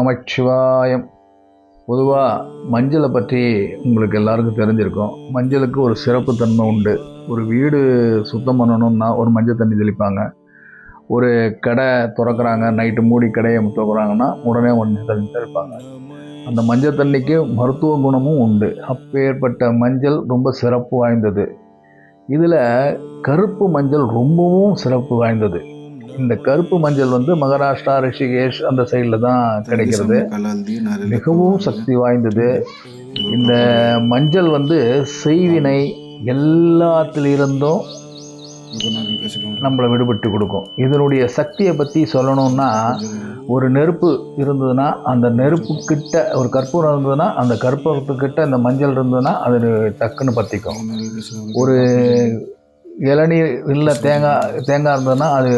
நமச்சிவாயம். பொதுவாக மஞ்சளை பற்றி உங்களுக்கு எல்லாருக்கும் தெரிஞ்சிருக்கும். மஞ்சளுக்கு ஒரு சிறப்பு தன்மை உண்டு. ஒரு வீடு சுத்தம் பண்ணணும்னா ஒரு மஞ்சள் தண்ணி தெளிப்பாங்க. ஒரு கடை திறக்கிறாங்க, நைட்டு மூடி கடையை திறக்கிறாங்கன்னா உடனே மஞ்சள் தண்ணி தெளிப்பாங்க. அந்த மஞ்சள் தண்ணிக்கு மருத்துவ குணமும் உண்டு. அப்பேற்பட்ட மஞ்சள் ரொம்ப சிறப்பு வாய்ந்தது. இதில் கருப்பு மஞ்சள் ரொம்பவும் சிறப்பு வாய்ந்தது. இந்த கருப்பு மஞ்சள் மகாராஷ்டிரா, ரிஷிகேஷ் அந்த சைடில் தான் கிடைக்கிறது. மிகவும் சக்தி வாய்ந்தது. இந்த மஞ்சள் செய்வினை எல்லாத்திலிருந்தும் நம்மளை விடுபட்டு கொடுக்கும். இதனுடைய சக்தியை பற்றி சொல்லணும்னா, ஒரு நெருப்பு இருந்ததுன்னா அந்த நெருப்புக்கிட்ட ஒரு கற்பூரம் இருந்ததுன்னா அந்த கற்பூரத்துக்கிட்ட இந்த மஞ்சள் இருந்ததுன்னா அது டக்குன்னு பற்றிக்கும். ஒரு இளநீர் இல்லை தேங்காய் இருந்ததுன்னா அது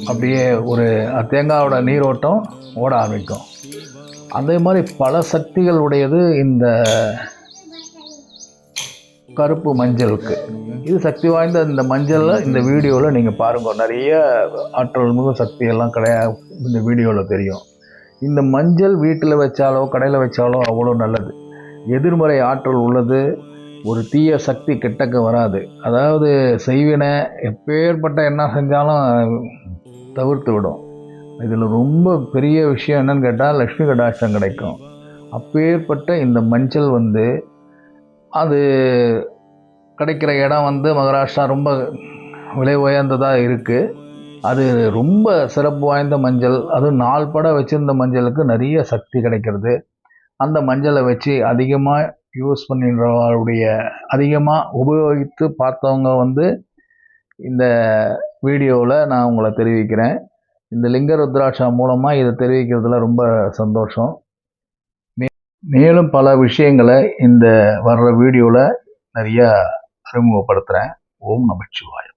அப்படியே ஒரு தேங்காயோட நீரோட்டம் ஓட ஆரம்பிக்கும். அதே மாதிரி பல சக்திகள் உடையது இந்த கருப்பு மஞ்சளுக்கு. இது சக்தி வாய்ந்த இந்த மஞ்சளில் இந்த வீடியோவில் நீங்கள் பாருங்கள், நிறைய ஆற்றல் மிகு சக்தியெல்லாம் கிடையாது இந்த வீடியோவில் தெரியும். இந்த மஞ்சள் வீட்டில் வச்சாலோ கடையில் வச்சாலோ அவ்வளோ நல்லது. எதிர்மறை ஆற்றல் உள்ளது. ஒரு தீய சக்தி கிட்டக்க வராது. அதாவது செய்வினை எப்பேற்பட்ட என்ன செஞ்சாலும் தவிர்த்து விடும். இதில் ரொம்ப பெரிய விஷயம் என்னன்னு கேட்டால் லக்ஷ்மி கடாட்சம் கிடைக்கும். அப்பேற்பட்ட இந்த மஞ்சள் அது கிடைக்கிற இடம் மகாராஷ்டிரா ரொம்ப விலை உயர்ந்ததாக இருக்குது. அது ரொம்ப சிறப்பு வாய்ந்த மஞ்சள். அதுவும் 4 படம் வச்சுருந்த மஞ்சளுக்கு நிறைய சக்தி கிடைக்கிறது. அந்த மஞ்சளை வச்சு அதிகமாக யூஸ் பண்ணிடுறவருடைய அதிகமாக உபயோகித்து பார்த்தவங்க இந்த வீடியோவில் நான் உங்களை தெரிவிக்கிறேன். இந்த லிங்க ருத்ராட்சா மூலமாக இதை தெரிவிக்கிறதுல ரொம்ப சந்தோஷம். மேலும் பல விஷயங்களை இந்த வர்ற வீடியோவில் நிறையா அறிமுகப்படுத்துகிறேன். ஓம் நமச்சிவாயம்.